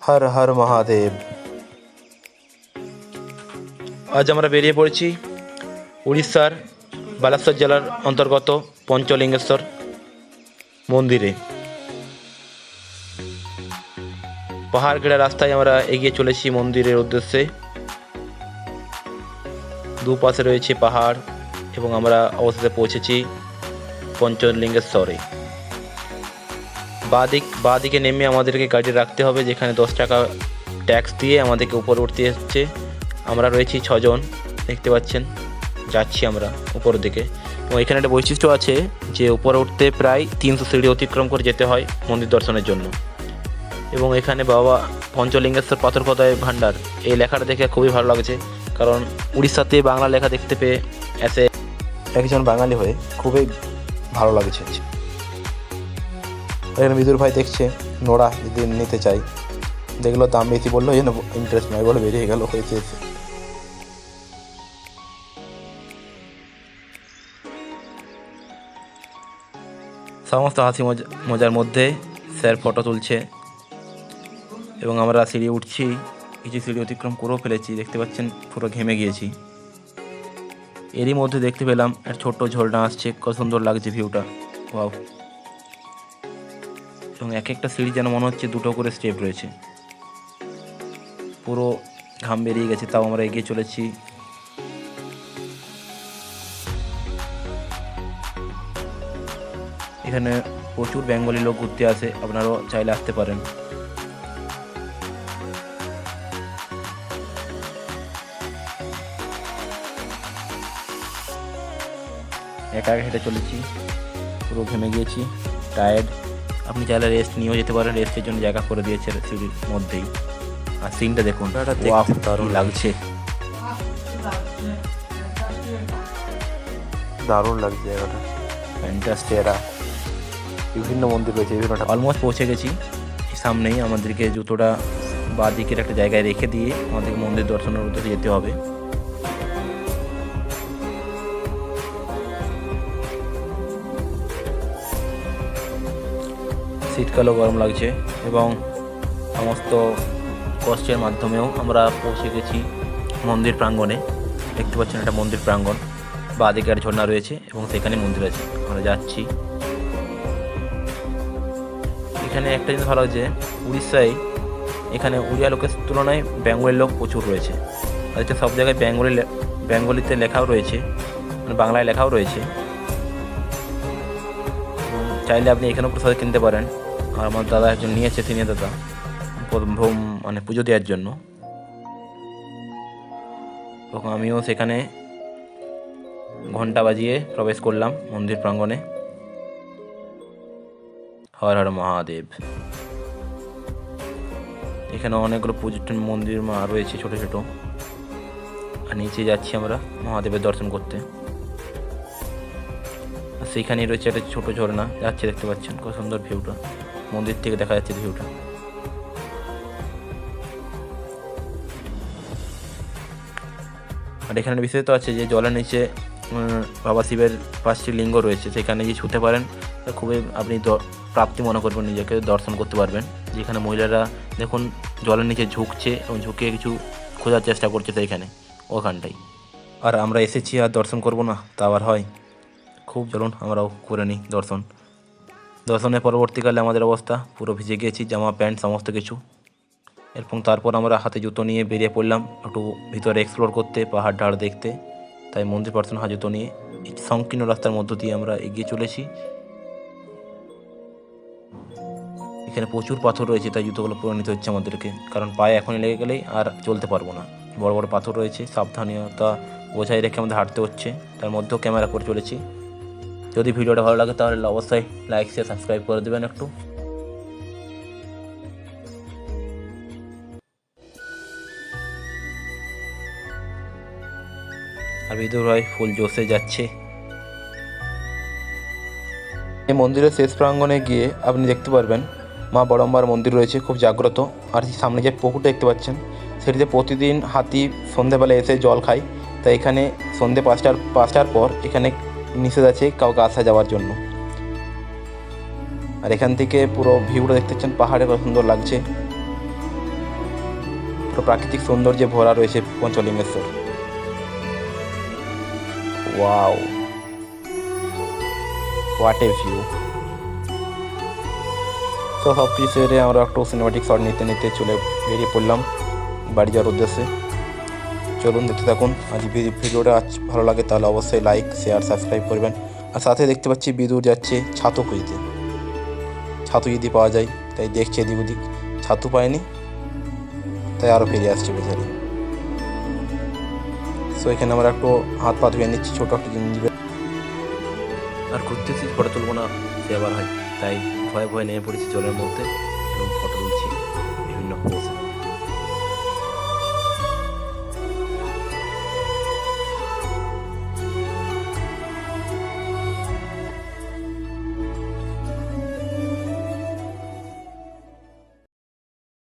হর হর মহাদেব। আজ আমরা বেরিয়ে পড়েছি উড়িষ্যার বালেশ্বর জেলার অন্তর্গত পঞ্চলিঙ্গেশ্বর মন্দিরে। পাহাড় ঘেরা রাস্তায় আমরা এগিয়ে চলেছি মন্দিরের উদ্দেশ্যে। দুপাশে রয়েছে পাহাড় এবং আমরা অবশেষে পৌঁছেছি পঞ্চলিঙ্গেশ্বরে। বাঁ দিকে নেমে আমাদেরকে গাড়ি রাখতে হবে, যেখানে 10 টাকা ট্যাক্স দিয়ে আমাদেরকে উপরে উঠতে হচ্ছে। আমরা রয়েছি 6 জন, দেখতে পাচ্ছেন। যাচ্ছি আমরা উপরের দিকে এবং এখানে একটা বৈশিষ্ট্য আছে যে উপরে উঠতে প্রায় 300 সিঁড়ি অতিক্রম করে যেতে হয় মন্দির দর্শনের জন্য। এবং এখানে বাবা পঞ্চলিঙ্গেশ্বর পাথর খোদাই ভাণ্ডার এই লেখাটা দেখে খুবই ভালো লাগছে, কারণ উড়িষ্যাতে বাংলা লেখা দেখতে পেয়ে এসে একজন বাঙালি হয়ে খুবই ভালো লাগছে। এখানে বিদুর ভাই দেখছে নোড়া যদি নিতে চাই, দেখলো দাম বেশি বললো, এই জন্য ইন্টারেস্ট নয় বলে বেরিয়ে গেল হয়েছে। সমস্ত হাসি মজার মধ্যে স্যার ফটো তুলছে এবং আমরা সিঁড়ি উঠছি। কিছু সিঁড়ি অতিক্রম করেও ফেলেছি, দেখতে পাচ্ছেন পুরো ঘেমে গিয়েছি। এরই মধ্যে দেখতে পেলাম একটা ছোট্ট ঝর্ণা আসছে, কত সুন্দর লাগছে ভিউটা, ওয়াও। এবং এক একটা সিঁড়ি যেন মনে হচ্ছে 2টো করে স্টেপ রয়েছে। পুরো ঘাম বেরিয়ে গেছে, তাও আমরা এগিয়ে চলেছি। এখানে প্রচুর বেঙ্গলি লোক ঘুরতে আসে, আপনারাও চাইলে আসতে পারেন। একা হেঁটে চলেছি, পুরো ঘেমে গিয়েছি, টায়ার্ড। আপনি চাইলে রেস্ট নিয়েও যেতে পারেন, রেস্টের জন্য জায়গা করে দিয়েছে সিঁড়ির মধ্যেই। আর সিনটা দেখুন, দারুণ লাগছে, দারুণ লাগছে জায়গাটা, ফ্যান্টাস্টিক। বিভিন্ন মন্দির রয়েছে, বিভিন্ন। অলমোস্ট পৌঁছে গেছি, সামনেই আমাদেরকে জুতোটা বাঁ দিকের একটা জায়গায় রেখে দিয়ে আমাদেরকে মন্দির দর্শনের উদ্দেশ্যে যেতে হবে। শীতকালেও গরম লাগছে এবং সমস্ত কষ্টের মাধ্যমেও আমরা পৌঁছে গেছি মন্দির প্রাঙ্গণে। দেখতে পাচ্ছেন একটা মন্দির প্রাঙ্গণ, বাঁ দিকে আর ঝর্ণা রয়েছে এবং সেখানে মন্দির আছে, আমরা যাচ্ছি। এখানে একটা জিনিস ভালো লাগছে, উড়িষ্যায় এখানে উড়িয়া লোকের তুলনায় বেঙ্গলের লোক প্রচুর রয়েছে। আর সব জায়গায় বেঙ্গলিতে লেখাও রয়েছে, মানে বাংলায় লেখাও রয়েছে। চাইলে আপনি এখানেও প্রসাদ কিনতে পারেন। আর আমার দাদা একজন নিয়েছে, সিনিয়র দাদা, মানে পুজো দেওয়ার জন্য। তখন আমিও সেখানে ঘন্টা বাজিয়ে প্রবেশ করলাম মন্দির প্রাঙ্গণে। হর হর মহাদেব। এখানে অনেকগুলো পর্যটন মন্দির রয়েছে ছোট ছোট। আর নিচে যাচ্ছি আমরা মহাদেবের দর্শন করতে। সেইখানেই রয়েছে একটা ছোট ঝর্ণা যাচ্ছে, দেখতে পাচ্ছেন কত সুন্দর ভিউটা, মন্দির থেকে দেখা যাচ্ছে ভিউটা। আর এখানে বিশেষত আছে যে জলের নিচে বাবা শিবের 5টি লিঙ্গ রয়েছে, সেখানে যে ছুঁতে পারেন খুবই আপনি প্রাপ্তি মনে করবেন, নিজেকে দর্শন করতে পারবেন। যেখানে মহিলারা দেখুন জলের নিচে ঝুঁকছে এবং ঝুঁকে কিছু খোঁজার চেষ্টা করছে সেইখানে, ওখানটাই। আর আমরা এসেছি আর দর্শন করব না, তা আবার হয়? খুব চলুন আমরাও করে নিই দর্শনের পরবর্তীকালে আমাদের অবস্থা পুরো ভিজে গিয়েছি, জামা প্যান্ট সমস্ত কিছু। এবং তারপর আমরা হাতে জুতো নিয়ে বেরিয়ে পড়লাম একটু ভিতরে এক্সপ্লোর করতে, পাহাড় ঢাড় দেখতে। তাই মন্দির পার্সন হাতে জুতো নিয়ে এই সংকীর্ণ রাস্তার মধ্য দিয়ে আমরা এগিয়ে চলেছি। এখানে প্রচুর পাথর রয়েছে, তাই জুতোগুলো পরে নিতে হচ্ছে আমাদেরকে, কারণ পায়ে এখনই লেগে গেলেই আর চলতে পারবো না। বড় বড় পাথর রয়েছে, সাবধানতা বোঝাই রেখে আমাদের হাঁটতে হচ্ছে, তার মধ্যেও ক্যামেরা করে চলেছি। যদি ভিডিওটা ভালো লাগে তাহলে অবশ্যই লাইক শেয়ার সাবস্ক্রাইব করে দেবেন একটু। আর বিদুর ভাই ফুল জোশে যাচ্ছে। এই মন্দিরের শেষ প্রাঙ্গণে গিয়ে আপনি দেখতে পারবেন মা বড়ম্বার মন্দির রয়েছে, খুব জাগ্রত। আর সামনে যে পুকুরটা দেখতে পাচ্ছেন, সেটিতে প্রতিদিন হাতি সন্ধ্যেবেলা এসে জল খায়। তাই এখানে সন্ধ্যে 5টার পর এখানে নিষেধ আছে কাউকে আসা যাওয়ার জন্য। আর এখান থেকে পুরো ভিউটা দেখতে পাচ্ছেন, পাহাড়ে কত সুন্দর লাগছে। পুরো প্রাকৃতিক সৌন্দর্যে ভরা রয়েছে Panchalingeshwar. Wow, what a view. তো সব কিছু সেরে আমরা একটু সিনেমাটিক শট নিতে নিতে বেরিয়ে পড়লাম বাড়ি যাওয়ার উদ্দেশ্যে। চলুন দেখতে থাকুন। আজ ভিডিওটা ভালো লাগে তাহলে অবশ্যই লাইক, শেয়ার, সাবস্ক্রাইব করবেন। আর সাথে দেখতে পাচ্ছি বিদুর যাচ্ছে ছাতু খুঁজতে, ছাতু যদি পাওয়া যায় তাই দেখছে এদিক ওদিক, ছাতু পায়নি তাই আরও ফিরে আসছে বেচারি। সো এখানে আমরা একটু হাত পা ধুয়ে নিচ্ছি ছোটো একটা জিনিস। আর ঘুরতে ফটো তুলবো না সে আবার হয়, তাই ভয়ে ভয়ে নেমে পড়েছি জলের মধ্যে এবং ফটো তুলছি বিভিন্ন পোজ।